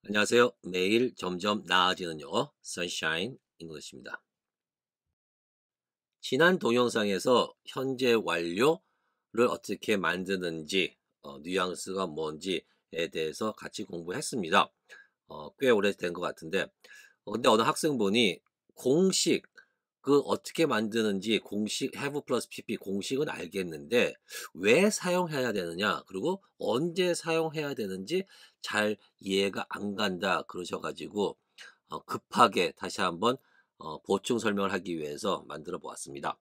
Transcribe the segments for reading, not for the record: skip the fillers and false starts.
안녕하세요. 매일 점점 나아지는 영어 Sunshine English입니다. 지난 동영상에서 현재 완료를 어떻게 만드는지, 뉘앙스가 뭔지에 대해서 같이 공부했습니다. 꽤 오래된 것 같은데, 근데 어느 학생분이 공식, 그 어떻게 만드는지 공식 have 플러스 pp 공식은 알겠는데 왜 사용해야 되느냐, 그리고 언제 사용해야 되는지 잘 이해가 안 간다 그러셔가지고 급하게 다시 한번 보충 설명을 하기 위해서 만들어 보았습니다.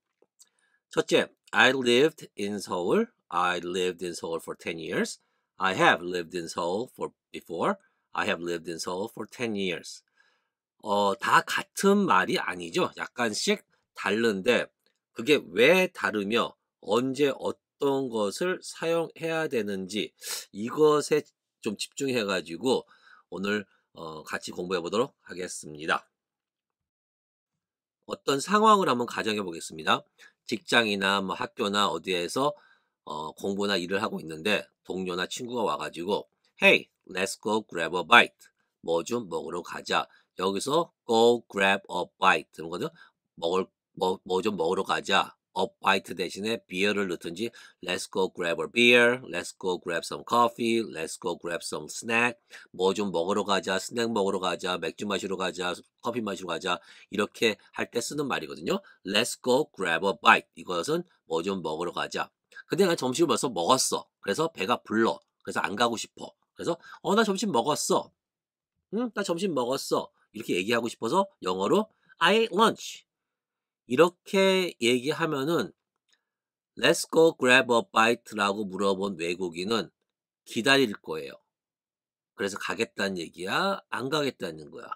첫째, I lived in Seoul. I lived in Seoul for 10 years. I have lived in Seoul for before. I have lived in Seoul for 10 years. 다 같은 말이 아니죠. 약간씩 다른데 그게 왜 다르며 언제 어떤 것을 사용해야 되는지 이것에 좀 집중해 가지고 오늘 같이 공부해 보도록 하겠습니다. 어떤 상황을 한번 가정해 보겠습니다. 직장이나 뭐 학교나 어디에서 공부나 일을 하고 있는데 동료나 친구가 와 가지고 "Hey, let's go grab a bite." 뭐 좀 먹으러 가자. 여기서 go grab a bite 그런 거죠. 먹을 뭐 좀 먹으러 가자. a bite 대신에 beer를 넣든지 let's go grab a beer, let's go grab some coffee, let's go grab some snack. 뭐 좀 먹으러 가자, 스낵 먹으러 가자, 맥주 마시러 가자, 커피 마시러 가자. 이렇게 할 때 쓰는 말이거든요. Let's go grab a bite. 이것은 뭐 좀 먹으러 가자. 근데 난 점심을 벌써 먹었어. 그래서 배가 불러. 그래서 안 가고 싶어. 그래서 나 점심 먹었어. 응, 나 점심 먹었어. 이렇게 얘기하고 싶어서 영어로 I ate lunch. 이렇게 얘기하면은 Let's go grab a bite라고 물어본 외국인은 기다릴 거예요. 그래서 가겠다는 얘기야? 안 가겠다는 거야?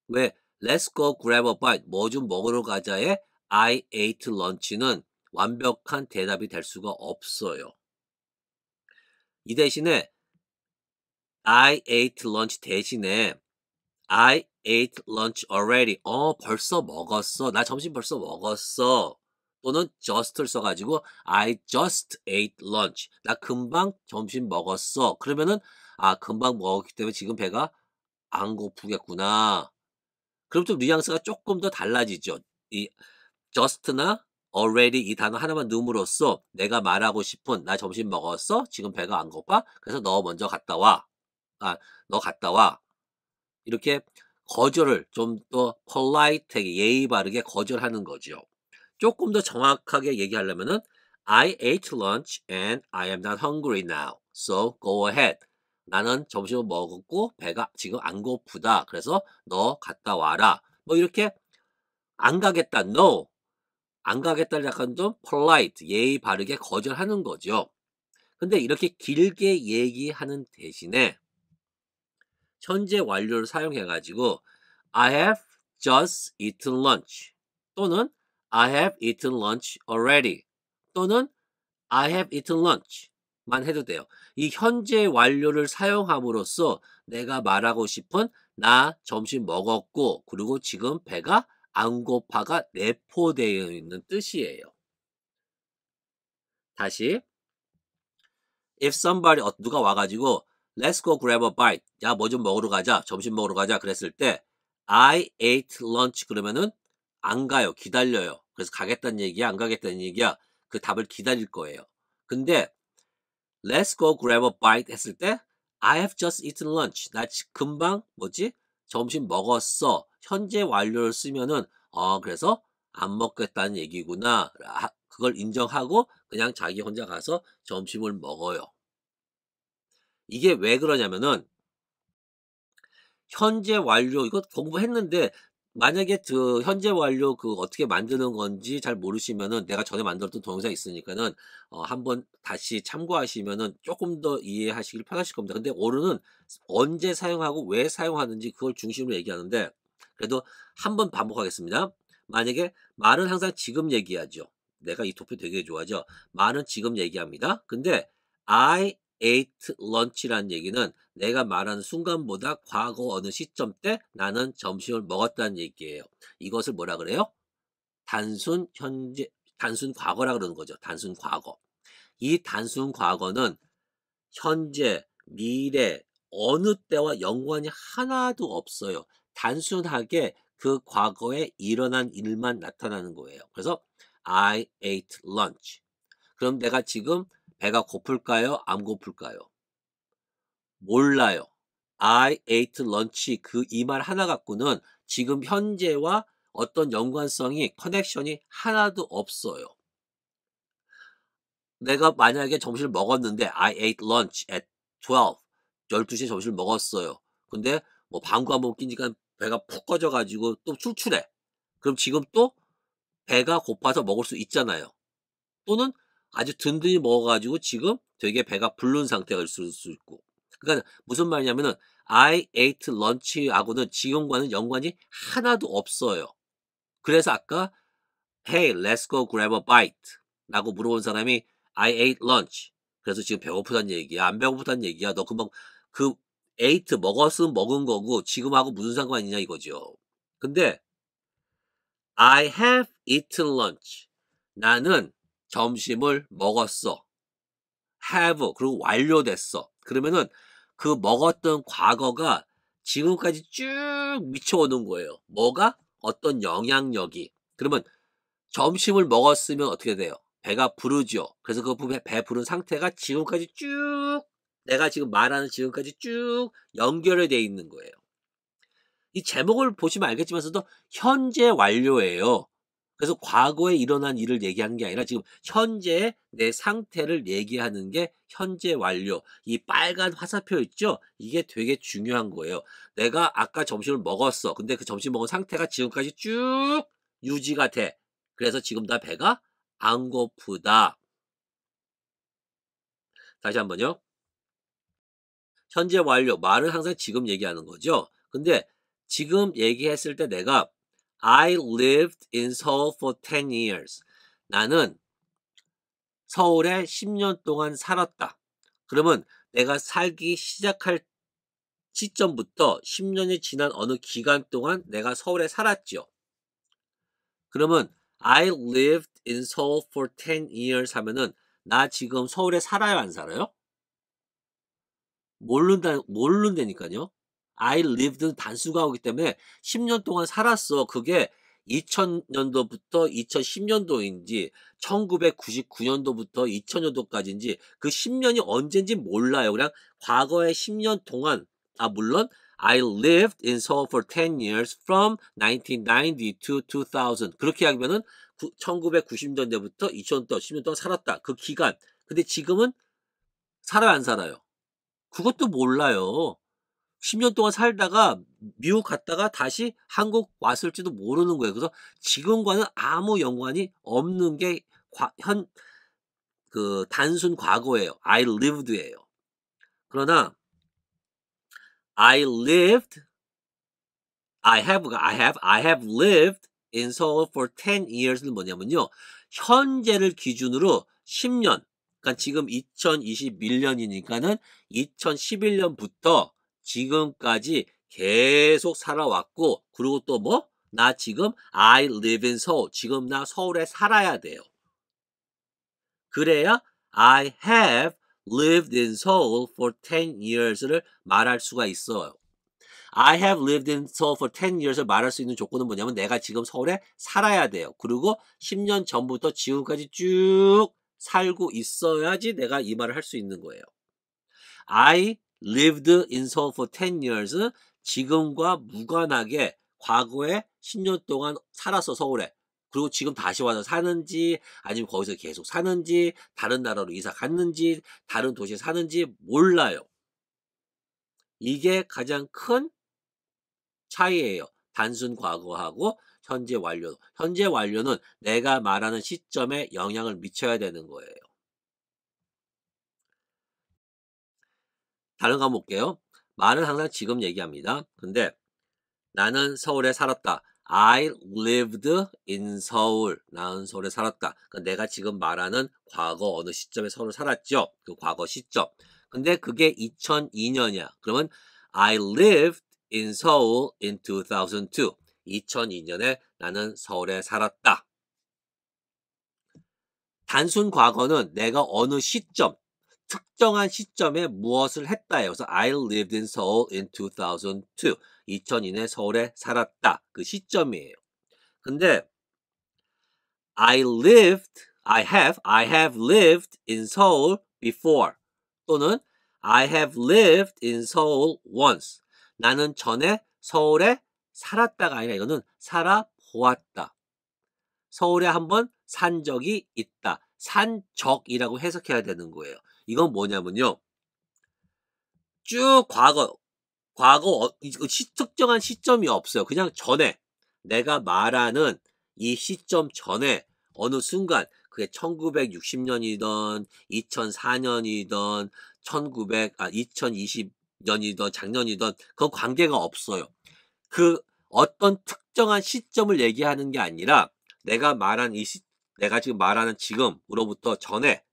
왜 Let's go grab a bite 뭐 좀 먹으러 가자에 I ate lunch는 완벽한 대답이 될 수가 없어요. 이 대신에 I ate lunch 대신에 I ate lunch already. 벌써 먹었어. 나 점심 벌써 먹었어. 또는 just를 써가지고 I just ate lunch. 나 금방 점심 먹었어. 그러면은 금방 먹었기 때문에 지금 배가 안 고프겠구나. 그럼 좀 뉘앙스가 조금 더 달라지죠. 이 just나 already 이 단어 하나만 넣음으로써 내가 말하고 싶은 "나 점심 먹었어. 지금 배가 안 고파. 그래서 너 먼저 갔다 와. 너 갔다 와." 이렇게 거절을 좀 더 polite하게 예의 바르게 거절하는 거죠. 조금 더 정확하게 얘기하려면은 "I ate lunch and I am not hungry now. So go ahead." 나는 점심을 먹었고 배가 지금 안 고프다. 그래서 너 갔다 와라. 뭐 이렇게 안 가겠다. No. 안 가겠다를 약간 좀 polite, 예의 바르게 거절하는 거죠. 근데 이렇게 길게 얘기하는 대신에 현재 완료를 사용해 가지고 I have just eaten lunch 또는 I have eaten lunch already 또는 I have eaten lunch만 해도 돼요. 이 현재 완료를 사용함으로써 내가 말하고 싶은 나 점심 먹었고 그리고 지금 배가 안 고파가 내포되어 있는 뜻이에요. 다시 if somebody 누가 와 가지고 "Let's go grab a bite." "야 뭐 좀 먹으러 가자. 점심 먹으러 가자." 그랬을 때 I ate lunch 그러면은 안 가요. 기다려요. 그래서 가겠다는 얘기야, 안 가겠다는 얘기야. 그 답을 기다릴 거예요. 근데 "Let's go grab a bite." 했을 때 I have just eaten lunch. 나 금방 뭐지? 점심 먹었어. 현재 완료를 쓰면은 그래서 안 먹겠다는 얘기구나. 그걸 인정하고 그냥 자기 혼자 가서 점심을 먹어요. 이게 왜 그러냐면은 현재 완료 이거 공부했는데 만약에 그 현재 완료 그 어떻게 만드는 건지 잘 모르시면은 내가 전에 만들었던 동영상이 있으니까는 한번 다시 참고하시면은 쪼끔 더 이해하시길 편하실 겁니다. 근데 오늘은 언제 사용하고 왜 사용하는지 그걸 중심으로 얘기하는데 그래도 한번 반복하겠습니다. 만약에 말은 항상 지금 얘기하죠. 내가 이 토픽 되게 좋아하죠. 말은 지금 얘기합니다. 근데 I ate lunch라는 얘기는 내가 말하는 순간보다 과거 어느 시점 때 나는 점심을 먹었다는 얘기예요. 이것을 뭐라 그래요? 단순 현재, 단순 과거라 그러는 거죠. 단순 과거. 이 단순 과거는 현재, 미래, 어느 때와 연관이 하나도 없어요. 단순하게 그 과거에 일어난 일만 나타나는 거예요. 그래서 I ate lunch. 그럼 내가 지금 배가 고플까요? 안 고플까요? 몰라요. I ate lunch 그 이 말 하나 갖고는 지금 현재와 어떤 연관성이 커넥션이 하나도 없어요. 내가 만약에 점심을 먹었는데 I ate lunch at 12. 12시에 점심을 먹었어요. 근데 뭐 방구 한 번 끼니까 배가 푹 꺼져 가지고 또 출출해. 그럼 지금 또 배가 고파서 먹을 수 있잖아요. 또는 아주 든든히 먹어 가지고 지금 되게 배가 부른 상태가 있을 수 있고. 그러니까 무슨 말이냐면은 I ate lunch하고는 지금과는 연관이 하나도 없어요. 그래서 아까 "Hey, let's go grab a bite." 라고 물어본 사람이 "I ate lunch." 그래서 지금 배고프다는 얘기야, 안 배고프다는 얘기야. 너 금방 그 ate 먹었으면 먹은 거고 지금하고 무슨 상관이냐 이거죠. 근데 I have eaten lunch. 나는 점심을 먹었어. have 그리고 완료됐어. 그러면은 그 먹었던 과거가 지금까지 쭉 미쳐오는 거예요. 뭐가? 어떤 영향력이. 그러면 점심을 먹었으면 어떻게 돼요? 배가 부르죠. 그래서 그 배 부른 상태가 지금까지 쭉 내가 지금 말하는 지금까지 쭉 연결이 돼 있는 거예요. 이 제목을 보시면 알겠지만서도 현재 완료예요. 그래서 과거에 일어난 일을 얘기하는 게 아니라 지금 현재의 내 상태를 얘기하는 게 현재 완료. 이 빨간 화살표 있죠? 이게 되게 중요한 거예요. 내가 아까 점심을 먹었어. 근데 그 점심 먹은 상태가 지금까지 쭉 유지가 돼. 그래서 지금 나 배가 안 고프다. 다시 한번요. 현재 완료. 말은 항상 지금 얘기하는 거죠. 근데 지금 얘기했을 때 내가 I lived in Seoul for 10 years. 나는 서울에 10년 동안 살았다. 그러면 내가 살기 시작할 시점부터 10년이 지난 어느 기간 동안 내가 서울에 살았죠. 그러면 I lived in Seoul for 10 years 하면은 나 지금 서울에 살아요, 안 살아요? 모른다니까요. I lived는 단수가 오기 때문에 10년 동안 살았어. 그게 2000년도부터 2010년도인지 1999년도부터 2000년도까지인지 그 10년이 언젠지 몰라요. 그냥 과거의 10년 동안 물론 I lived in Seoul for 10 years from 1990 to 2000 그렇게 하면은 1990년대부터 2000년도 10년 동안 살았다. 그 기간. 근데 지금은 살아요, 안 살아요? 그것도 몰라요. 10년 동안 살다가 미국 갔다가 다시 한국 왔을지도 모르는 거예요. 그래서 지금과는 아무 연관이 없는 게 단순 과거예요. I lived예요. 그러나 I lived, I have lived in Seoul for 10 years는 뭐냐면요. 현재를 기준으로 10년, 그러니까 지금 2021년이니까는 2011년부터 지금까지 계속 살아왔고, 그리고 또 뭐? 나 지금 I live in Seoul. 지금 나 서울에 살아야 돼요. 그래야 I have lived in Seoul for 10 years를 말할 수가 있어요. I have lived in Seoul for 10 years를 말할 수 있는 조건은 뭐냐면 내가 지금 서울에 살아야 돼요. 그리고 10년 전부터 지금까지 쭉 살고 있어야지 내가 이 말을 할 수 있는 거예요. I lived in Seoul for 10 years 지금과 무관하게 과거에 10년 동안 살았어, 서울에. 그리고 지금 다시 와서 사는지 아니면 거기서 계속 사는지 다른 나라로 이사 갔는지 다른 도시에 사는지 몰라요. 이게 가장 큰 차이예요. 단순 과거하고 현재 완료. 현재 완료는 내가 말하는 시점에 영향을 미쳐야 되는 거예요. 다른 거 한번 볼게요. 말은 항상 지금 얘기합니다. 근데 나는 서울에 살았다. I lived in Seoul. 나는 서울에 살았다. 그러니까 내가 지금 말하는 과거 어느 시점에 서울 살았죠. 그 과거 시점. 근데 그게 2002년이야. 그러면 I lived in Seoul in 2002. 2002년에 나는 서울에 살았다. 단순 과거는 내가 어느 시점, 특정한 시점에 무엇을 했다예요. 그래서 I lived in Seoul in 2002. 2002년에 서울에 살았다. 그 시점이에요. 근데 I have lived in Seoul before. 또는 I have lived in Seoul once. 나는 전에 서울에 살았다가 아니라 이거는 살아보았다. 서울에 한번 산 적이 있다. 산 적이라고 해석해야 되는 거예요. 이건 뭐냐면요. 쭉 과거 특정한 시점이 없어요. 그냥 전에 내가 말하는 이 시점 전에 어느 순간 그게 1960년이던 2004년이던 2020년이던 작년이던 그건 관계가 없어요. 그 어떤 특정한 시점을 얘기하는 게 아니라 내가 지금 말하는 지금으로부터 전에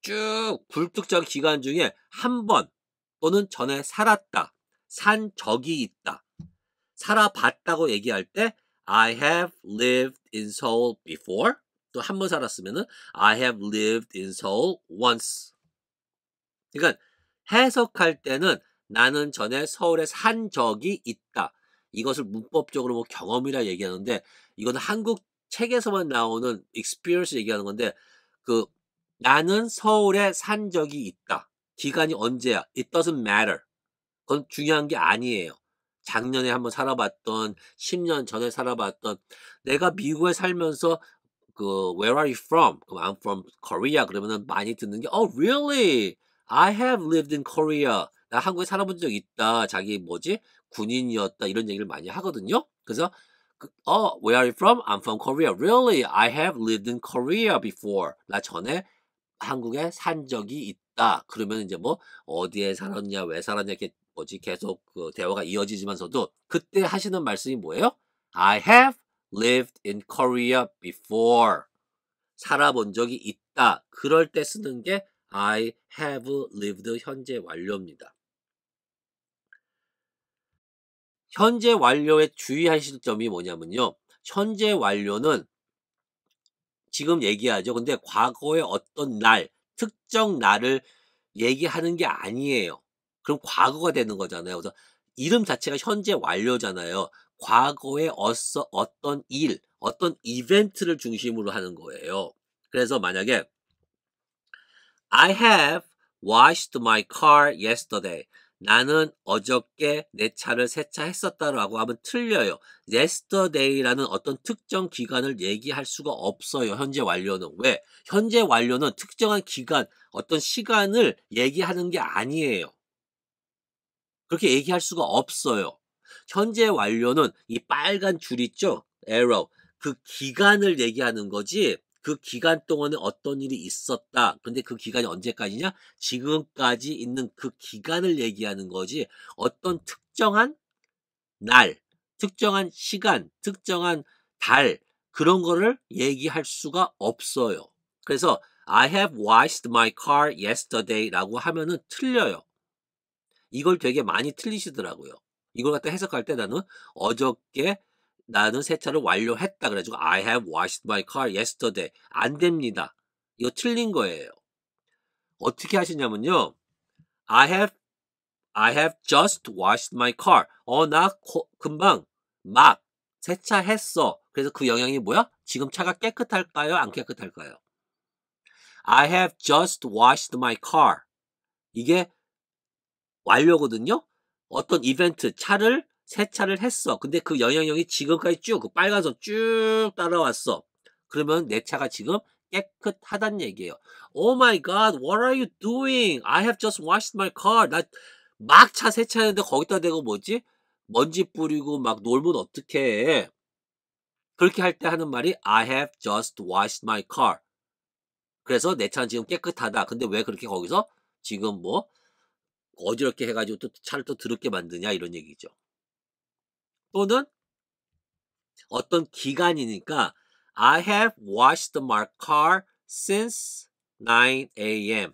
쭉 불특정 기간 중에 한 번 또는 전에 살았다. 산 적이 있다. 살아봤다고 얘기할 때 I have lived in Seoul before. 또 한 번 살았으면은 I have lived in Seoul once. 그러니까 해석할 때는 나는 전에 서울에 산 적이 있다. 이것을 문법적으로 뭐 경험이라 얘기하는데 이거는 한국 책에서만 나오는 experience 얘기하는 건데 그 나는 서울에 산 적이 있다. 기간이 언제야? It doesn't matter. 그건 중요한 게 아니에요. 작년에 한번 살아봤던 10년 전에 살아봤던 내가 미국에 살면서 Where are you from? 그럼 I'm from Korea. 그러면은 많이 듣는 게 Oh, really? I have lived in Korea. 나 한국에 살아본 적 있다. 자기 군인이었다. 이런 얘기를 많이 하거든요. 그래서 Where are you from? I'm from Korea. Really? I have lived in Korea before. 나 전에 한국에 산 적이 있다. 그러면 이제 어디에 살았냐, 왜 살았냐, 이렇게 계속 그 대화가 이어지지만서도 그때 하시는 말씀이 뭐예요? I have lived in Korea before. 살아본 적이 있다. 그럴 때 쓰는 게 I have lived 현재 완료입니다. 현재 완료에 주의하실 점이 뭐냐면요. 현재 완료는 지금 얘기하죠. 근데 과거의 어떤 특정 날을 얘기하는 게 아니에요. 그럼 과거가 되는 거잖아요. 그래서 이름 자체가 현재 완료잖아요. 과거의 어떤 어떤 이벤트를 중심으로 하는 거예요. 그래서 만약에 I have washed my car yesterday. 나는 어저께 내 차를 세차했었다라고 하면 틀려요. yesterday라는 어떤 특정 기간을 얘기할 수가 없어요. 현재 완료는. 왜? 현재 완료는 특정한 기간, 어떤 시간을 얘기하는 게 아니에요. 그렇게 얘기할 수가 없어요. 현재 완료는 이 빨간 줄 있죠? arrow. 그 기간을 얘기하는 거지. 그 기간 동안에 어떤 일이 있었다. 근데 그 기간이 언제까지냐? 지금까지 있는 그 기간을 얘기하는 거지. 어떤 특정한 날, 특정한 시간, 특정한 달, 그런 거를 얘기할 수가 없어요. 그래서 I have washed my car yesterday라고 하면은 틀려요. 이걸 되게 많이 틀리시더라고요. 이걸 갖다 해석할 때 어저께 나는 세차를 완료했다. 그래가지고 I have washed my car yesterday. 안 됩니다. 이거 틀린 거예요. 어떻게 하시냐면요. I have just washed my car. 나 금방 막 세차했어. 그래서 그 영향이 뭐야? 지금 차가 깨끗할까요? 안 깨끗할까요? I have just washed my car. 이게 완료거든요. 어떤 이벤트, 세차를 했어. 근데 그 영향력이 지금까지 그 빨간선 쭉 따라왔어. 그러면 내 차가 지금 깨끗하단 얘기예요. Oh my God, what are you doing? I have just washed my car. 나 막 차 세차했는데 거기다 대고 먼지 뿌리고 막 놀면 어떡해. 그렇게 할 때 하는 말이 I have just washed my car. 그래서 내 차는 지금 깨끗하다. 근데 왜 그렇게 거기서 지금 어지럽게 해가지고 또 차를 또 더럽게 만드냐 이런 얘기죠. 또는 어떤 기간이니까 I have washed my car since 9 a.m.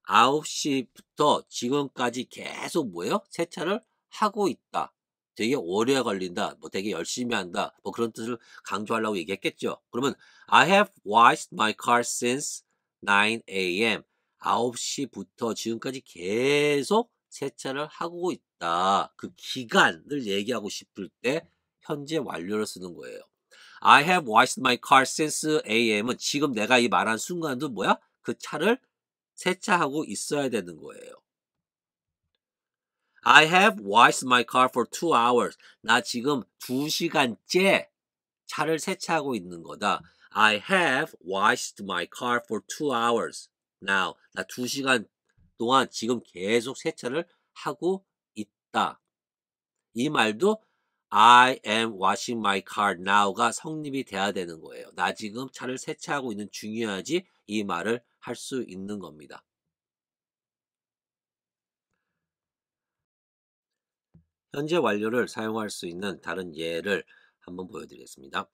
9시부터 지금까지 계속 세차를 하고 있다. 되게 오래 걸린다. 되게 열심히 한다. 그런 뜻을 강조하려고 얘기했겠죠. 그러면 I have washed my car since 9 a.m. 9시부터 지금까지 계속 세차를 하고 있다. 그 기간을 얘기하고 싶을 때 현재 완료를 쓰는 거예요. I have washed my car since a.m.은 지금 내가 이 말한 순간도 뭐야? 그 차를 세차하고 있어야 되는 거예요. I have washed my car for 2 hours. 나 지금 2시간째 차를 세차하고 있는 거다. I have washed my car for 2 hours. Now, 나 2시간 동안 지금 계속 세차를 하고 있다. 이 말도 I am washing my car now가 성립이 돼야 되는 거예요. 나 지금 차를 세차하고 있는 중요하지 이 말을 할 수 있는 겁니다. 현재 완료를 사용할 수 있는 다른 예를 한번 보여드리겠습니다.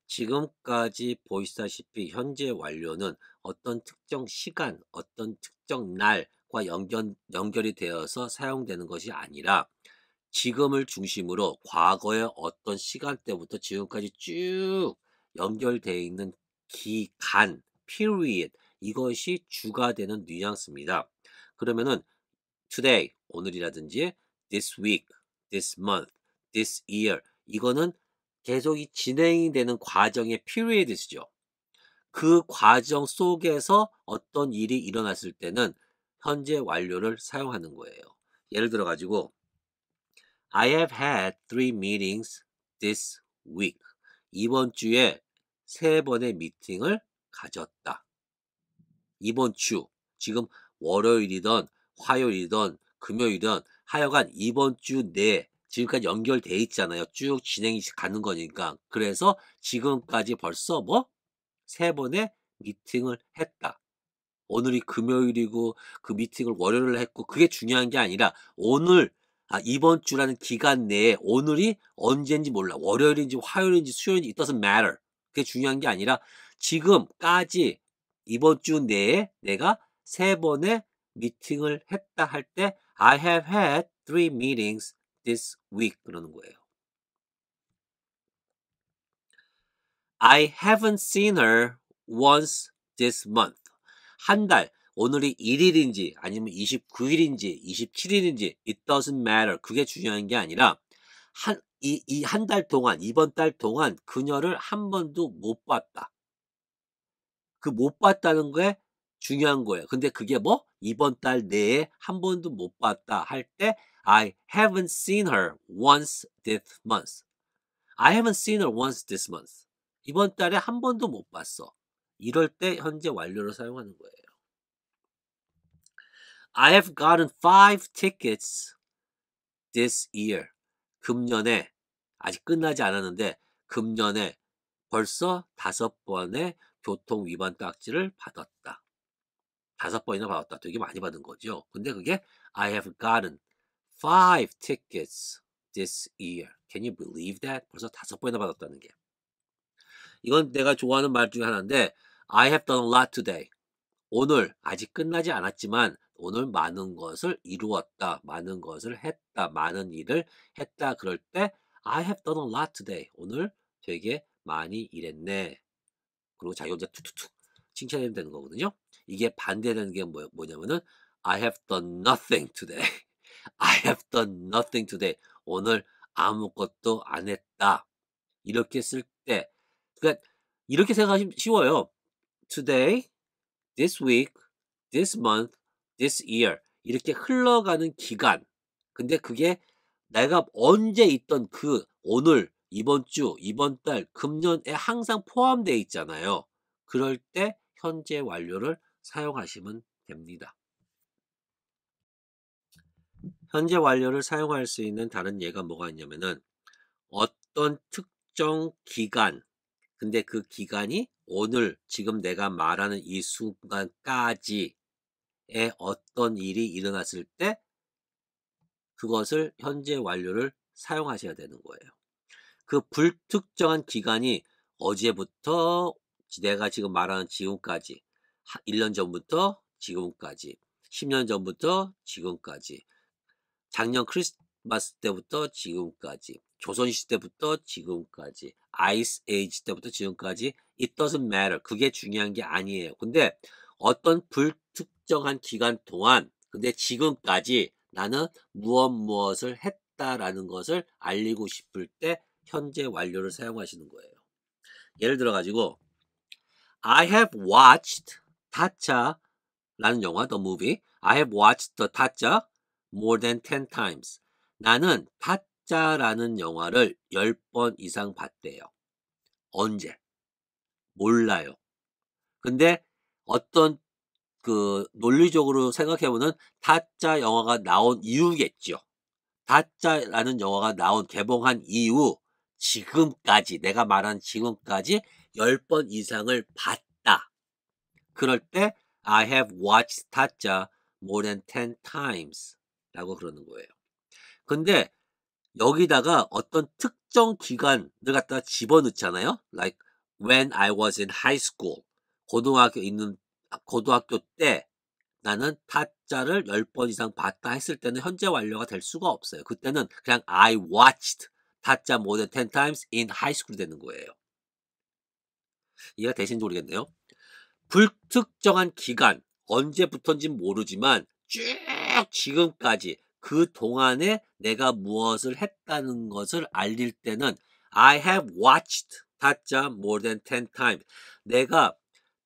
지금까지 보시다시피 현재 완료는 어떤 특정 시간, 어떤 특정 날과 연결이 되어서 사용되는 것이 아니라 지금을 중심으로 과거의 어떤 시간대부터 지금까지 쭉 연결되어 있는 기간, period, 이것이 주가 되는 뉘앙스입니다. 그러면은 today, 오늘이라든지 this week, this month, this year 이거는 계속 이 진행이 되는 과정의 period이죠. 그 과정 속에서 어떤 일이 일어났을 때는 현재 완료를 사용하는 거예요. 예를 들어 가지고 I have had 3 meetings this week. 이번 주에 3번의 미팅을 가졌다. 이번 주, 지금 월요일이든 화요일이든 금요일이든 하여간 이번 주 내에 지금까지 연결돼 있잖아요. 쭉 진행이 가는 거니까. 그래서 지금까지 벌써 뭐? 3번의 미팅을 했다. 오늘이 금요일이고 그 미팅을 월요일에 했고 그게 중요한 게 아니라 오늘 이번 주라는 기간 내에 오늘이 언제인지 몰라. 월요일인지 화요일인지 수요일인지 it doesn't matter. 그게 중요한 게 아니라 지금까지 이번 주 내에 내가 3번의 미팅을 했다 할 때 I have had 3 meetings this week 그러는 거예요. I haven't seen her once this month. 한 달, 오늘이 1일인지 아니면 29일인지 27일인지 it doesn't matter. 그게 중요한 게 아니라 이 한 달 동안, 이번 달 동안 그녀를 한 번도 못 봤다. 그 못 봤다는 게 중요한 거예요. 근데 그게 뭐? 이번 달 내에 한 번도 못 봤다 할 때 I haven't seen her once this month. I haven't seen her once this month. 이번 달에 한 번도 못 봤어. 이럴 때 현재 완료를 사용하는 거예요. I have gotten 5 tickets this year. 금년에 아직 끝나지 않았는데 금년에 벌써 5번의 교통 위반 딱지를 받았다. 5번이나 받았다. 되게 많이 받은 거죠. 근데 그게 I have gotten 5 tickets this year. Can you believe that? 벌써 5번이나 받았다는 게. 이건 내가 좋아하는 말 중에 하나인데 I have done a lot today. 오늘 아직 끝나지 않았지만 오늘 많은 것을 이루었다. 많은 것을 했다. 많은 일을 했다. 그럴 때 I have done a lot today. 오늘 되게 많이 일했네. 그리고 자기 혼자 툭툭툭 칭찬해도 되는 거거든요. 이게 반대되는 게 뭐냐면은 I have done nothing today. I have done nothing today. 오늘 아무것도 안 했다. 이렇게 쓸 때 그러니까 이렇게 생각하시면 쉬워요. Today, this week, this month, this year 이렇게 흘러가는 기간. 근데 그게 내가 언제 있던 그 오늘, 이번 주, 이번 달, 금년에 항상 포함되어 있잖아요. 그럴 때 현재 완료를 사용하시면 됩니다. 현재 완료를 사용할 수 있는 다른 예가 뭐가 있냐면은 어떤 특정 기간, 근데 그 기간이 오늘 지금 내가 말하는 이 순간까지의 어떤 일이 일어났을 때 그것을 현재 완료를 사용하셔야 되는 거예요. 그 불특정한 기간이 어제부터 내가 지금 말하는 지금까지 1년 전부터 지금까지 10년 전부터 지금까지 작년 크리스마스 때부터 지금까지 조선시대부터 지금까지 아이스 에이지 때부터 지금까지 it doesn't matter. 그게 중요한 게 아니에요. 근데 어떤 불특정한 기간 동안 근데 지금까지 나는 무엇을 했다라는 것을 알리고 싶을 때 현재 완료를 사용하시는 거예요. 예를 들어 가지고 I have watched 타짜라는 영화 The movie. I have watched the 타짜 more than 10 times. 나는 타짜라는 영화를 10번 이상 봤대요. 언제? 몰라요. 근데 어떤 논리적으로 생각해보면 타짜 영화가 나온 이유겠죠. 타짜라는 영화가 개봉한 이후 지금까지 내가 말한 지금까지 10번 이상을 봤다. 그럴 때 I have watched 타짜 more than 10 times 라고 그러는 거예요. 근데 여기다가 어떤 특정 기간을 갖다가 집어넣잖아요. Like when I was in high school. 고등학교 때 나는 타짜를 10번 이상 봤다 했을 때는 현재 완료가 될 수가 없어요. 그때는 그냥 I watched 타짜 more than 10 times in high school 되는 거예요. 이해가 되시는지 모르겠네요. 불특정한 기간, 언제부터인지는 모르지만 쭉 지금까지 그 동안에 내가 무엇을 했다는 것을 알릴 때는 I have watched 타짜 more than 10 times. 내가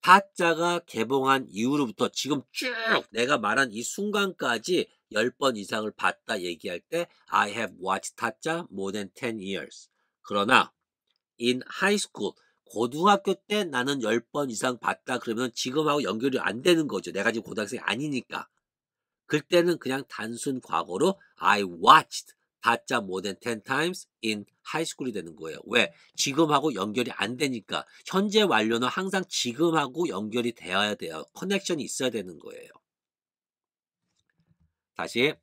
타짜가 개봉한 이후로부터 지금 쭉 내가 말한 이 순간까지 10번 이상을 봤다 얘기할 때 I have watched 타짜 more than 10 years. 그러나 in high school 고등학교 때 나는 10번 이상 봤다 그러면 지금하고 연결이 안 되는 거죠. 내가 지금 고등학생이 아니니까. 그때는 그냥 단순 과거로 I watched 타짜 more than 10 times in high school이 되는 거예요. 왜? 지금하고 연결이 안 되니까. 현재 완료는 항상 지금하고 연결이 되어야 돼요. 커넥션이 있어야 되는 거예요. 다시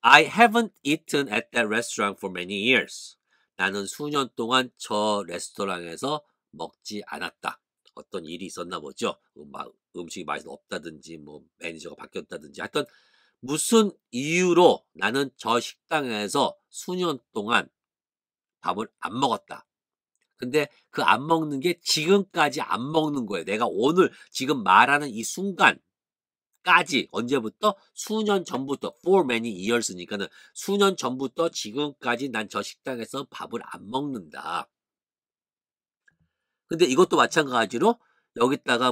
I haven't eaten at that restaurant for many years. 나는 수년 동안 저 레스토랑에서 먹지 않았다. 어떤 일이 있었나 보죠. 음식이 맛이 없다든지 매니저가 바뀌었다든지 하여튼 무슨 이유로 나는 저 식당에서 수년 동안 밥을 안 먹었다. 근데 그 안 먹는 게 지금까지 안 먹는 거예요. 내가 오늘 지금 말하는 이 순간까지 언제부터? 수년 전부터 for many years니까는 수년 전부터 지금까지 난 저 식당에서 밥을 안 먹는다. 근데 이것도 마찬가지로 여기다가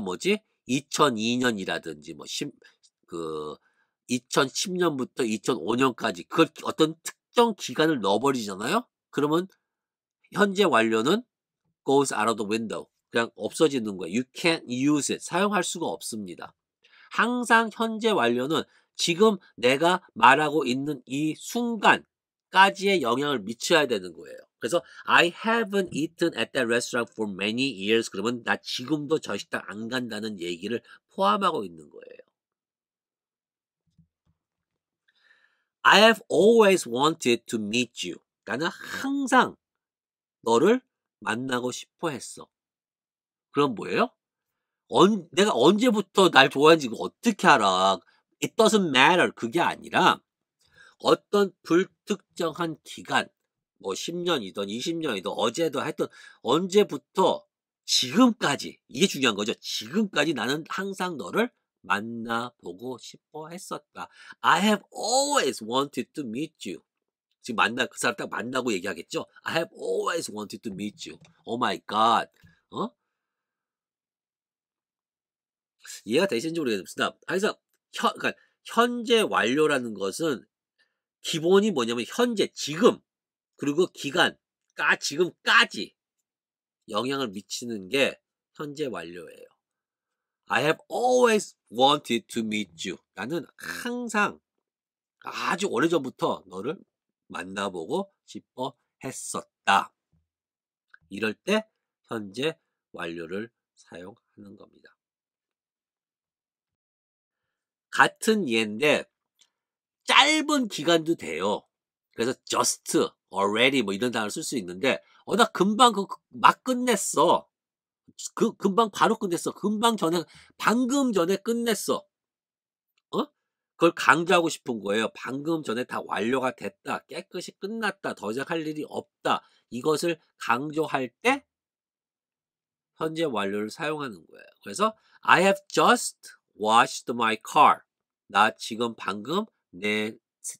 2002년이라든지 2010년부터 2005년까지 그걸 어떤 특정 기간을 넣어버리잖아요. 그러면 현재 완료는 goes out of the window. 그냥 없어지는 거예요. You can't use it. 사용할 수가 없습니다. 항상 현재 완료는 지금 내가 말하고 있는 이 순간까지의 영향을 미쳐야 되는 거예요. 그래서 I haven't eaten at that restaurant for many years. 그러면 나 지금도 저 식당 안 간다는 얘기를 포함하고 있는 거예요. I have always wanted to meet you. 나는 항상 너를 만나고 싶어 했어. 그럼 뭐예요? 내가 언제부터 날 좋아하는지 어떻게 알아? It doesn't matter. 그게 아니라 어떤 불특정한 기간, 10년이든 20년이든 어제도 하여튼 언제부터 지금까지 이게 중요한 거죠. 지금까지 나는 항상 너를 만나보고 싶어 했었다. I have always wanted to meet you. 지금 그 사람 딱 만나고 얘기하겠죠? I have always wanted to meet you. Oh my God. 이해가 되시는지 모르겠습니다. 그래서 그러니까 현재 완료라는 것은 기본이 뭐냐면 현재, 지금, 그리고 기간, 지금까지 영향을 미치는 게 현재 완료예요. I have always wanted to meet you. 나는 항상 아주 오래전부터 너를 만나보고 싶어 했었다. 이럴 때 현재 완료를 사용하는 겁니다. 같은 예인데 짧은 기간도 돼요. 그래서 just, already 이런 단어를 쓸 수 있는데 나 금방 막 끝냈어. 금방 바로 끝냈어. 방금 전에 끝냈어. 그걸 강조하고 싶은 거예요. 방금 전에 다 완료가 됐다. 깨끗이 끝났다. 더 이상 할 일이 없다. 이것을 강조할 때 현재 완료를 사용하는 거예요. 그래서 I have just washed my car. 나 지금 방금 내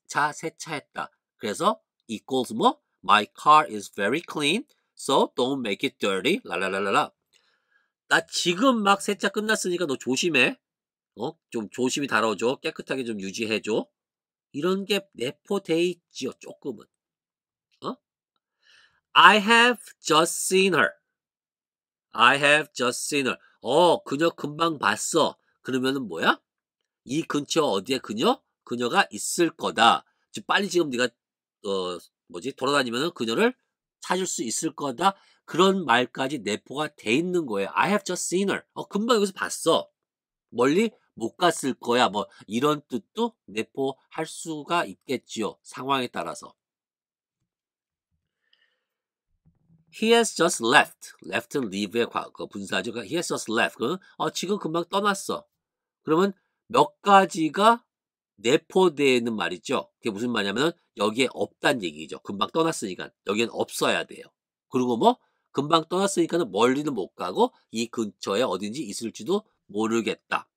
차 세차했다. 그래서 equals 뭐? My car is very clean, so don't make it dirty. 랄랄랄랄라. 나 지금 막 세차 끝났으니까 너 조심해. 좀 조심히 다뤄줘. 깨끗하게 좀 유지해줘. 이런 게 내포돼 있지요, 조금은. I have just seen her. I have just seen her. 그녀 금방 봤어. 그러면은 뭐야? 이 근처 어디에 그녀가 있을 거다. 즉 빨리 지금 네가 돌아다니면은 그녀를 찾을 수 있을 거다. 그런 말까지 내포가 돼 있는 거예요. I have just seen her. 금방 여기서 봤어. 멀리 못 갔을 거야. 뭐 이런 뜻도 내포할 수가 있겠지요. 상황에 따라서. He has just left. left는 leave의 과거 분사죠. He has just left. 그러면 지금 금방 떠났어. 그러면 몇 가지가 내포되는 말이죠. 그게 무슨 말이냐면 여기에 없다는 얘기죠. 금방 떠났으니까 여기엔 없어야 돼요. 그리고 뭐 금방 떠났으니까는 멀리는 못 가고 이 근처에 어딘지 있을지도 모르겠다.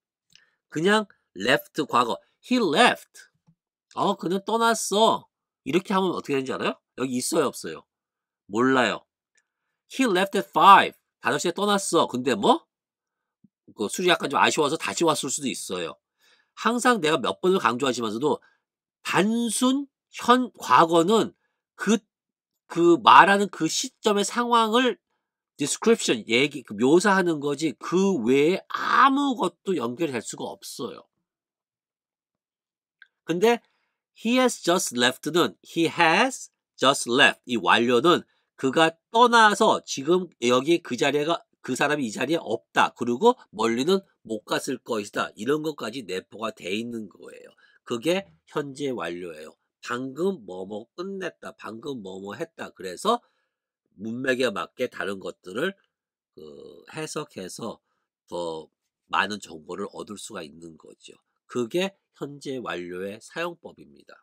그냥 left 과거. He left. 그는 떠났어. 이렇게 하면 어떻게 되는지 알아요? 여기 있어요, 없어요? 몰라요. He left at 5. 5시에 떠났어. 근데 뭐? 그 술이 약간 좀 아쉬워서 다시 왔을 수도 있어요. 항상 내가 몇 번을 강조하시면서도 단순 과거는 그 말하는 그 시점의 상황을 description, 묘사하는 거지 그 외에 아무것도 연결이 될 수가 없어요. 근데 he has just left는 he has just left. 이 완료는 그가 떠나서 지금 여기 그 사람이 이 자리에 없다. 그리고 멀리는 못 갔을 것이다. 이런 것까지 내포가 돼 있는 거예요. 그게 현재 완료예요. 방금 뭐뭐 끝냈다. 방금 뭐뭐 했다. 그래서 문맥에 맞게 다른 것들을 해석해서 더 많은 정보를 얻을 수가 있는 거죠. 그게 현재 완료의 사용법입니다.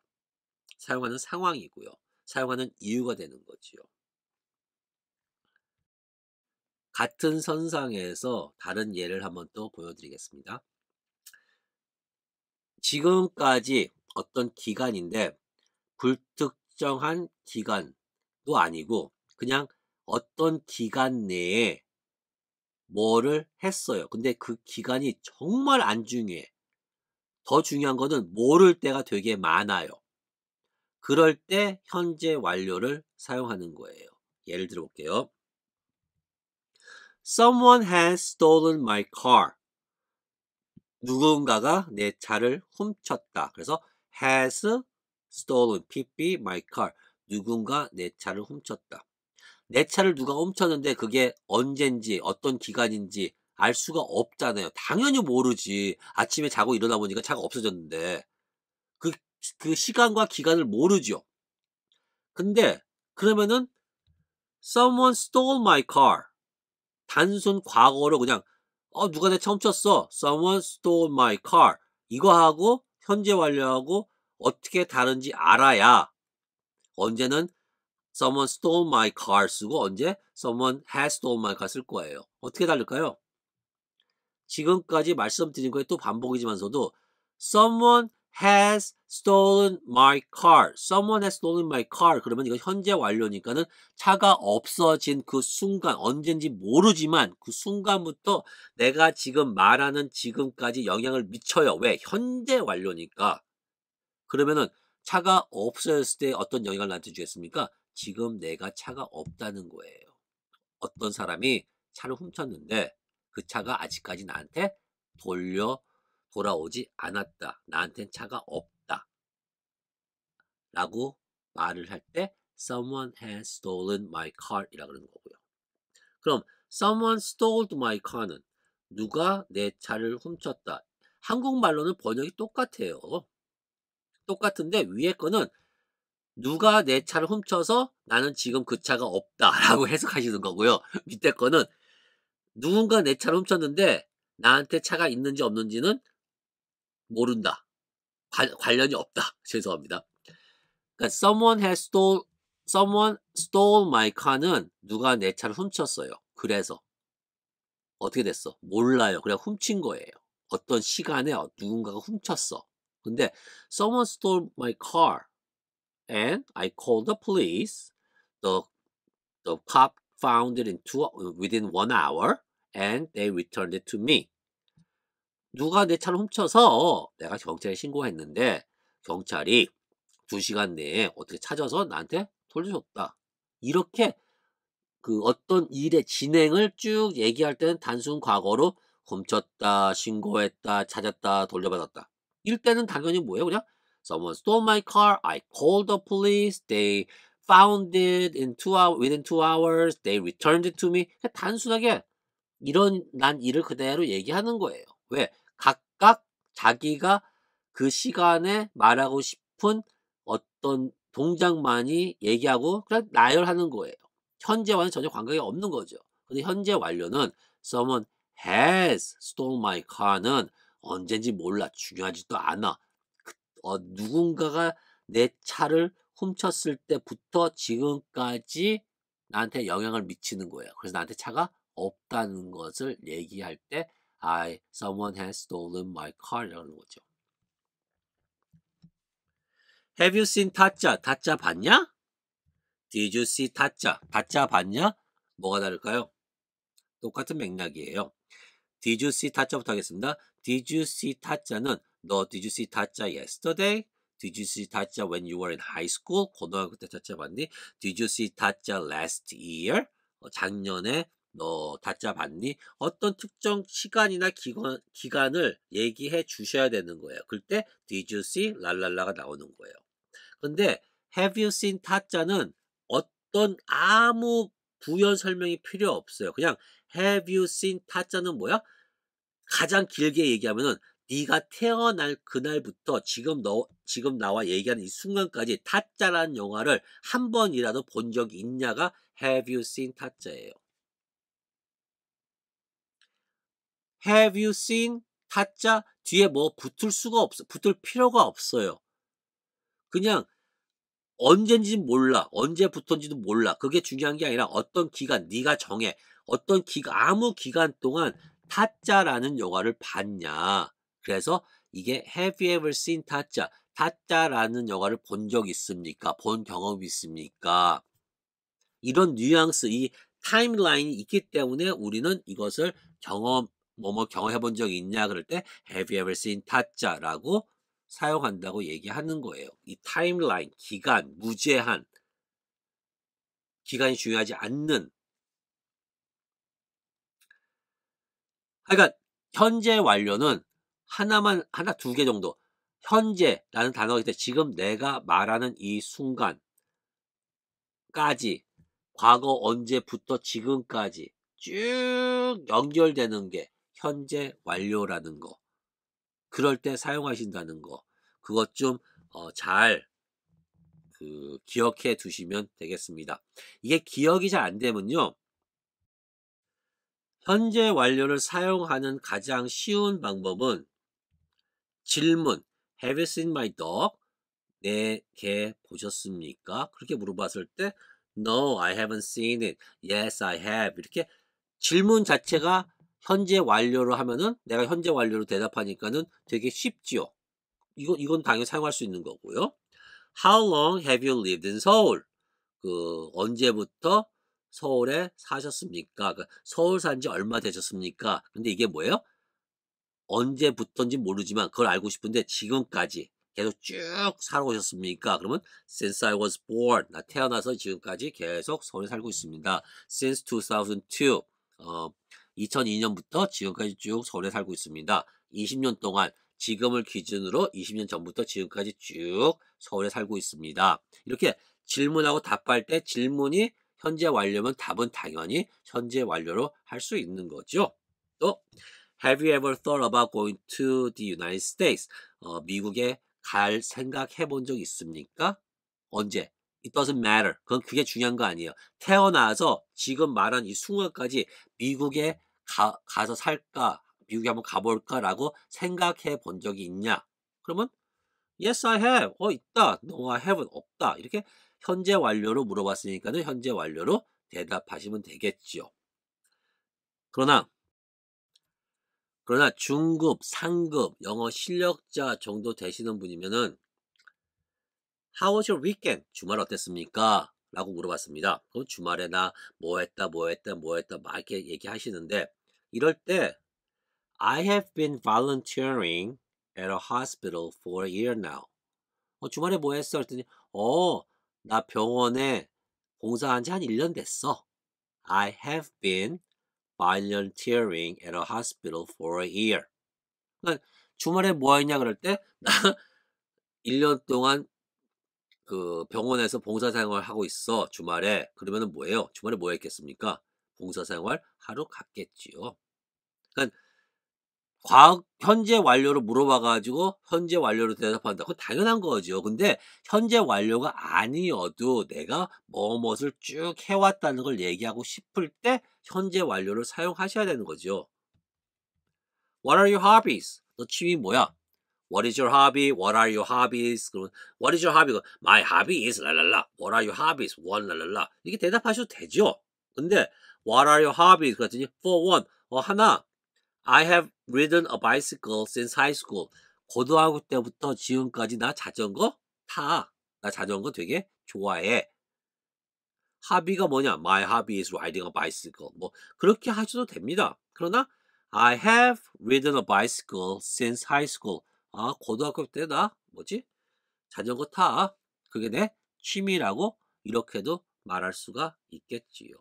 사용하는 상황이고요. 사용하는 이유가 되는 거지요. 같은 선상에서 다른 예를 한번 또 보여드리겠습니다. 지금까지 어떤 기간인데 불특정한 기간도 아니고 그냥 어떤 기간 내에 뭐를 했어요. 근데 그 기간이 정말 안 중요해. 더 중요한 거는 모를 때가 되게 많아요. 그럴 때 현재 완료를 사용하는 거예요. 예를 들어 볼게요. Someone has stolen my car. 누군가가 내 차를 훔쳤다. 그래서 has stolen, pp, my car. 누군가 내 차를 훔쳤다. 내 차를 누가 훔쳤는데 그게 언젠지 어떤 기간인지 알 수가 없잖아요. 당연히 모르지. 아침에 자고 일어나 보니까 차가 없어졌는데 그 시간과 기간을 모르죠. 근데 그러면은 someone stole my car. 단순 과거로 그냥 누가 내 차 훔쳤어. Someone stole my car. 이거 하고 현재 완료하고 어떻게 다른지 알아야 언제는 someone stole my car 쓰고 언제 someone has stolen my car 쓸 거예요. 어떻게 다를까요? 지금까지 말씀드린 거에 또 반복이지만서도 someone has stolen my car. Someone has stolen my car. 그러면 이거 현재 완료니까는 차가 없어진 그 순간 언젠지 모르지만 그 순간부터 내가 지금 말하는 지금까지 영향을 미쳐요. 왜? 현재 완료니까. 그러면은 차가 없어졌을 때 어떤 영향을 나한테 주겠습니까? 지금 내가 차가 없다는 거예요. 어떤 사람이 차를 훔쳤는데 그 차가 아직까지 나한테 돌아오지 않았다. 나한텐 차가 없다. 라고 말을 할 때 someone has stolen my car 이라 그러는 거고요. 그럼 someone stole my car는 누가 내 차를 훔쳤다. 한국말로는 번역이 똑같아요. 똑같은데 위에 거는 누가 내 차를 훔쳐서 나는 지금 그 차가 없다 라고 해석하시는 거고요. 밑에 거는 누군가 내 차를 훔쳤는데 나한테 차가 있는지 없는지는 모른다. 관련이 없다. 죄송합니다. 그러니까 someone stole my car는 누가 내 차를 훔쳤어요. 그래서 어떻게 됐어? 몰라요. 그냥 훔친 거예요. 어떤 시간에 누군가가 훔쳤어. 근데 someone stole my car and I called the police. The the cop found it within 1 hour and they returned it to me. 누가 내 차를 훔쳐서 내가 경찰에 신고했는데 경찰이 2시간 내에 어떻게 찾아서 나한테 돌려줬다. 이렇게 그 어떤 일의 진행을 쭉 얘기할 때는 단순 과거로 훔쳤다, 신고했다, 찾았다, 돌려받았다. 이럴 때는 당연히 뭐예요? 그냥 someone stole my car, I called the police, they found it within 2 hours, they returned it to me. 그냥 단순하게 이런 난 일을 그대로 얘기하는 거예요. 왜? 각각 자기가 그 시간에 말하고 싶은 어떤 동작만이 얘기하고 그냥 나열하는 거예요. 현재와는 전혀 관계가 없는 거죠. 근데 현재 완료는 someone has stolen my car는 언젠지 몰라. 중요하지도 않아. 누군가가 내 차를 훔쳤을 때부터 지금까지 나한테 영향을 미치는 거예요. 그래서 나한테 차가 없다는 것을 얘기할 때 someone has stolen my car이라는 거죠. Have you seen 타짜? 타짜 봤냐? Did you see 타짜? 타짜 봤냐? 뭐가 다를까요? 똑같은 맥락이에요. Did you see 타짜부터 하겠습니다. Did you see 타짜는 너 Did you see 타짜 yesterday? Did you see 타짜 when you were in high school? 고등학교 때 타짜 봤니? Did you see 타짜 last year? 작년에 너 타짜 봤니? 어떤 특정 시간이나 기간을 얘기해 주셔야 되는 거예요. 그때 Did you see 랄랄라가 나오는 거예요. 근데 Have you seen 타짜는 어떤 아무 부연 설명이 필요 없어요. 그냥 Have you seen 타짜는 뭐야? 가장 길게 얘기하면은 네가 태어날 그날부터 지금 나와 얘기하는 이 순간까지 타짜라는 영화를 한 번이라도 본 적이 있냐가 Have you seen 타짜예요. Have you seen 타짜 뒤에 뭐 붙을 필요가 없어요. 그냥 언젠지 몰라. 언제부터인지도 몰라. 그게 중요한 게 아니라 어떤 기간 네가 정해. 아무 기간 동안 타짜라는 영화를 봤냐. 그래서 이게 Have you ever seen 타짜? 타짜라는 영화를 본 적 있습니까? 본 경험이 있습니까? 이런 뉘앙스, 이 타임라인이 있기 때문에 우리는 이것을 경험해 본 적이 있냐 그럴 때 Have you ever seen 타짜라고 사용한다고 얘기하는 거예요. 이 타임라인, 기간, 무제한, 기간이 중요하지 않는. 그러니까 현재 완료는 하나 두 개 정도. 현재라는 단어가 있을 때 지금 내가 말하는 이 순간까지, 과거 언제부터 지금까지 쭉 연결되는 게 현재 완료라는 거. 그럴 때 사용하신다는 거. 그것 좀 잘 기억해 두시면 되겠습니다. 이게 기억이 잘 안 되면요. 현재 완료를 사용하는 가장 쉬운 방법은 질문. Have you seen my dog? 내 개 보셨습니까? 그렇게 물어봤을 때 No, I haven't seen it. Yes, I have. 이렇게 질문 자체가 현재 완료로 하면은 내가 현재 완료로 대답하니까는 되게 쉽지요. 이건 당연히 사용할 수 있는 거고요. How long have you lived in Seoul? 언제부터 서울에 사셨습니까? 서울 산 지 얼마 되셨습니까? 근데 이게 뭐예요? 언제부터인지 모르지만 그걸 알고 싶은데 지금까지 계속 쭉 살아오셨습니까? 그러면 since I was born, 나 태어나서 지금까지 계속 서울에 살고 있습니다. Since 2002, 2002년부터 지금까지 쭉 서울에 살고 있습니다. 20년 동안, 지금을 기준으로 20년 전부터 지금까지 쭉 서울에 살고 있습니다. 이렇게 질문하고 답할 때 질문이 현재 완료면 답은 당연히 현재 완료로 할 수 있는 거죠. 또 Have you ever thought about going to the United States? 미국에 갈 생각해 본 적 있습니까? 언제? It doesn't matter. 그게 중요한 거 아니에요. 태어나서 지금 말한 이 순간까지 미국에 가서 살까? 미국에 한번 가볼까라고 생각해 본 적이 있냐? 그러면 Yes, I have. 있다. No, I haven't. 없다. 이렇게 현재 완료로 물어봤으니까는 현재 완료로 대답하시면 되겠죠. 그러나 그러나 중급, 상급, 영어 실력자 정도 되시는 분이면은 How was your weekend? 주말 어땠습니까? 라고 물어봤습니다. 그럼 주말에 나 뭐 했다, 뭐 했다, 뭐 했다 막 이렇게 얘기하시는데 이럴 때 I have been volunteering at a hospital for a year now. 주말에 뭐 했어? 그랬더니 나 병원에 봉사한 지 한 1년 됐어. I have been volunteering at a hospital for a year. 그러니까 주말에 뭐 했냐 그럴 때 나 1년 동안 그 병원에서 봉사생활 하고 있어 주말에. 그러면은 뭐예요? 주말에 뭐 했겠습니까? 봉사생활 하러 갔겠지요. 그러니까 과거 현재 완료를 물어봐 가지고 현재 완료로 대답한다. 그건 당연한 거죠. 근데 현재 완료가 아니어도 내가 무엇을 쭉 해왔다는 걸 얘기하고 싶을 때 현재 완료를 사용하셔야 되는 거죠. What are your hobbies? 너 취미 뭐야? What is your hobby? What are your hobbies? 그러면 What is your hobby? My hobby is 랄랄라. What are your hobbies? One 랄랄라. 이렇게 대답하셔도 되죠. 근데 What are your hobbies? 그랬더니 For one. 하나. I have ridden a bicycle since high school. 고등학교 때부터 지금까지 나 자전거 타. 나 자전거 되게 좋아해. hobby가 뭐냐? My hobby is riding a bicycle. 뭐 그렇게 하셔도 됩니다. 그러나 I have ridden a bicycle since high school. 고등학교 때 나 뭐지? 자전거 타. 그게 내 취미라고 이렇게도 말할 수가 있겠지요.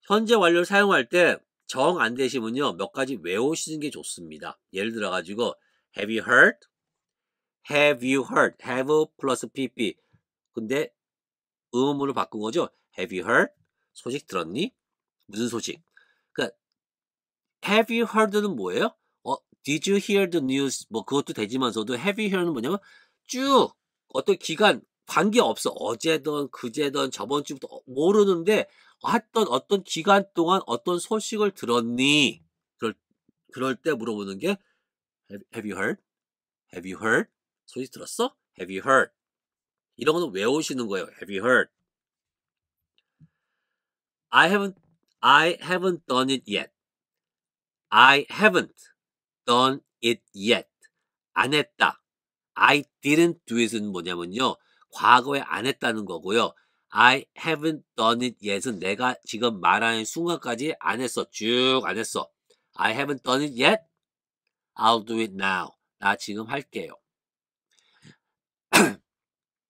현재 완료를 사용할 때 정 안 되시면요. 몇 가지 외우시는 게 좋습니다. 예를 들어 가지고 Have you heard? Have you heard? Have 플러스 pp. 근데 의문문을 바꾼 거죠. Have you heard? 소식 들었니? 무슨 소식? 그러니까 Have you heard는 뭐예요? Did you hear the news? 뭐 그것도 되지만서도 Have you heard는 뭐냐면 쭉 어떤 기간 관계없어. 어제든 그제든 저번 주부터 모르는데 어떤 기간 동안 어떤 소식을 들었니? 그럴 때 물어보는 게 Have you heard? Have you heard? 소식 들었어? Have you heard? 이런 거는 외우시는 거예요. Have you heard? I haven't I haven't done it yet. I haven't done it yet. 안 했다. I didn't do it은 뭐냐면요. 과거에 안 했다는 거고요. I haven't done it yet은 내가 지금 말하는 순간까지 안 했어. 쭉 안 했어. I haven't done it yet. I'll do it now. 나 지금 할게요.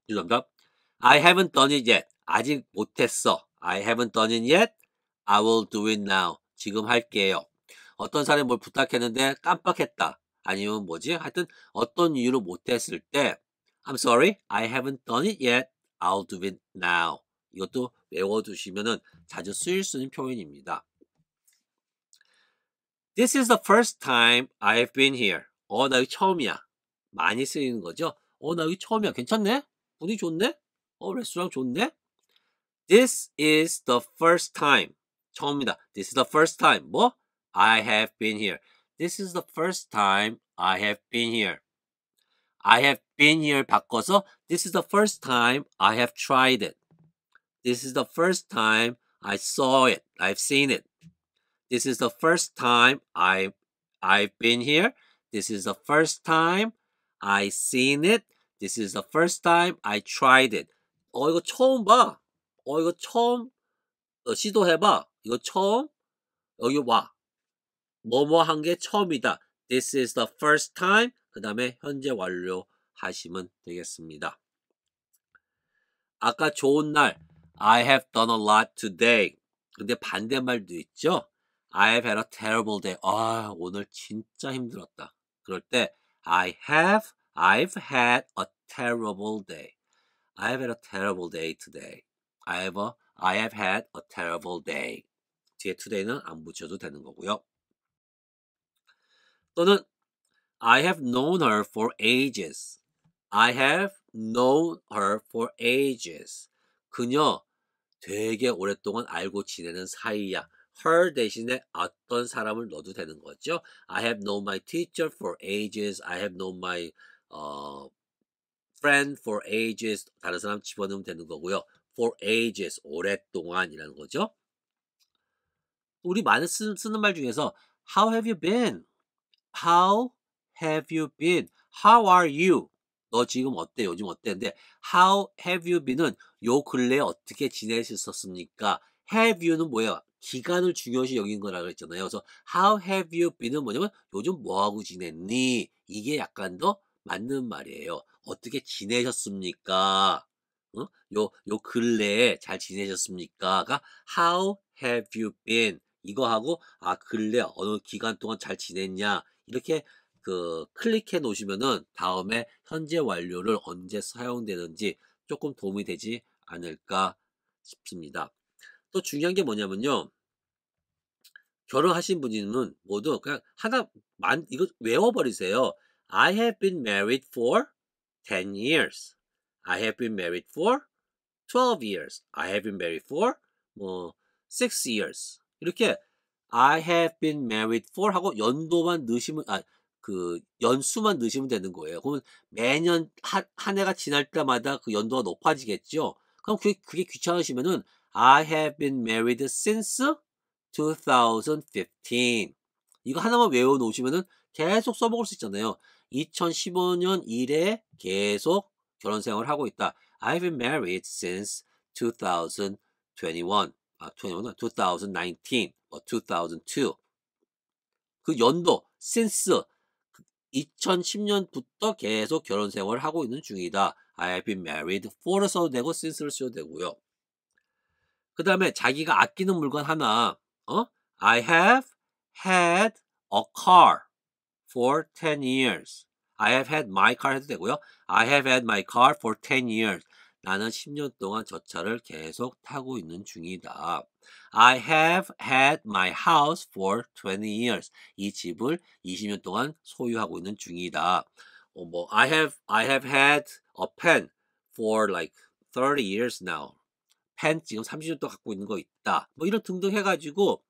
죄송합니다. I haven't done it yet. 아직 못했어. I haven't done it yet. I will do it now. 지금 할게요. 어떤 사람이 뭘 부탁했는데 깜빡했다. 아니면 뭐지? 하여튼 어떤 이유로 못했을 때 I'm sorry, I haven't done it yet. I'll do it now. 이것도 외워두시면은 자주 쓰일 수 있는 표현입니다. This is the first time I've been here. 나 여기 처음이야. 많이 쓰이는 거죠. 나 여기 처음이야. 괜찮네? 분위기 좋네? 레스토랑 좋네? This is the first time. 처음이다. This is the first time. 뭐? I have been here. This is the first time I have been here. I have been here 바꿔서 This is the first time I have tried it. This is the first time I saw it. I've seen it. This is the first time I've been here. This is the first time I seen it. This is the first time I tried it. 이거 처음 봐. 이거 처음 시도해봐. 이거 처음 여기 와. 뭐뭐 한 게 처음이다. This is the first time. 그 다음에 현재 완료 하시면 되겠습니다. 아까 좋은 날 I have done a lot today. 근데 반대말도 있죠. I have had a terrible day. 오늘 진짜 힘들었다. 그럴 때 I've had a terrible day. I've had a terrible day today. I have had a terrible day. 뒤에 today는 안 붙여도 되는 거고요. 또는 I have known her for ages. I have known her for ages. 그녀 되게 오랫동안 알고 지내는 사이야. her 대신에 어떤 사람을 넣어도 되는 거죠. I have known my teacher for ages. I have known my friend for ages. 다른 사람 집어넣으면 되는 거고요. for ages, 오랫동안이라는 거죠. 우리 많이 쓰는 말 중에서 How have you been? How have you been? How are you? 너 지금 어때? 요즘 어때? 근데 How have you been은 요 근래에 어떻게 지내셨었습니까? Have you는 뭐예요? 기간을 중요시 여긴 거라 그랬잖아요. 그래서 How have you been은 뭐냐면 요즘 뭐하고 지냈니? 이게 약간 더 맞는 말이에요. 어떻게 지내셨습니까? 어? 요 근래에 잘 지내셨습니까?가 How have you been? 이거하고 근래 어느 기간 동안 잘 지냈냐? 이렇게 클릭해 놓으시면은 다음에 현재 완료를 언제 사용되는지 조금 도움이 되지 않을까 싶습니다. 또 중요한 게 뭐냐면요. 결혼하신 분이면 모두 그냥 이거 외워버리세요. I have been married for 10 years. I have been married for 12 years. I have been married for 6 years. 이렇게 I have been married for 하고 연도만 넣으시면 연수만 넣으시면 되는 거예요. 그러면 매년 한 해가 지날 때마다 그 연도가 높아지겠죠. 그럼 그게 귀찮으시면은 I have been married since 2015. 이거 하나만 외워 놓으시면은 계속 써먹을 수 있잖아요. 2015년 이래 계속 결혼 생활을 하고 있다. I've been married since 2021. 2019, 2002. 그 연도, since 2010년부터 계속 결혼 생활을 하고 있는 중이다. I have been married for를 써도 되고 since를 써도 되고요. 그 다음에 자기가 아끼는 물건 하나, I have had a car for 10 years. I have had my car 해도 되고요. I have had my car for 10 years. 나는 10년 동안 저 차를 계속 타고 있는 중이다. I have had my house for 20 years. 이 집을 20년 동안 소유하고 있는 중이다. I have had a pen for like 30 years now. 펜 지금 30년 동안 갖고 있는 거 있다. 이런 등등 해가지고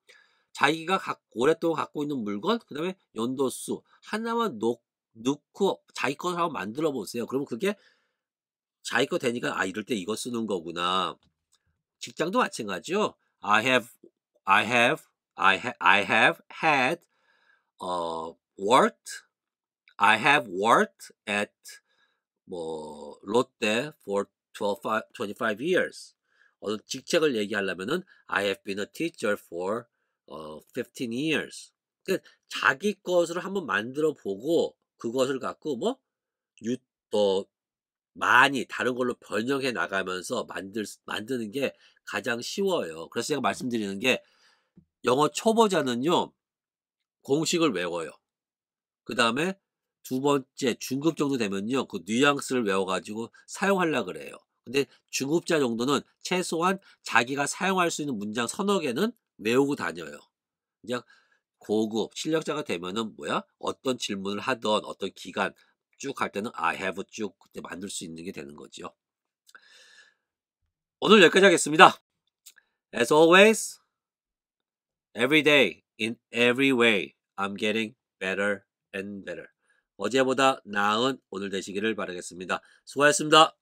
자기가 오랫동안 갖고 있는 물건, 그 다음에 연도수 하나만 넣고 자기 것을 한번 만들어 보세요. 그러면 그게 자기 거 되니까 이럴 때 이거 쓰는 거구나. 직장도 마찬가지죠. I have had worked I have worked at 롯데 for 25 years. 어느 직책을 얘기하려면은 I have been a teacher for 15 years. 그러니까 자기 것을 한번 만들어 보고 그것을 갖고 많이 다른 걸로 변형해 나가면서 만드는 게 가장 쉬워요. 그래서 제가 말씀드리는 게 영어 초보자는요, 공식을 외워요. 그 다음에 두 번째 중급 정도 되면요, 그 뉘앙스를 외워가지고 사용하려고 그래요. 근데 중급자 정도는 최소한 자기가 사용할 수 있는 문장 서너 개는 외우고 다녀요. 이제 고급 실력자가 되면은 어떤 질문을 하던 어떤 기간 쭉 할 때는 I have 쭉 그때 만들 수 있는 게 되는 거죠. 오늘 여기까지 하겠습니다. As always, every day, in every way, I'm getting better and better. 어제보다 나은 오늘 되시기를 바라겠습니다. 수고하셨습니다.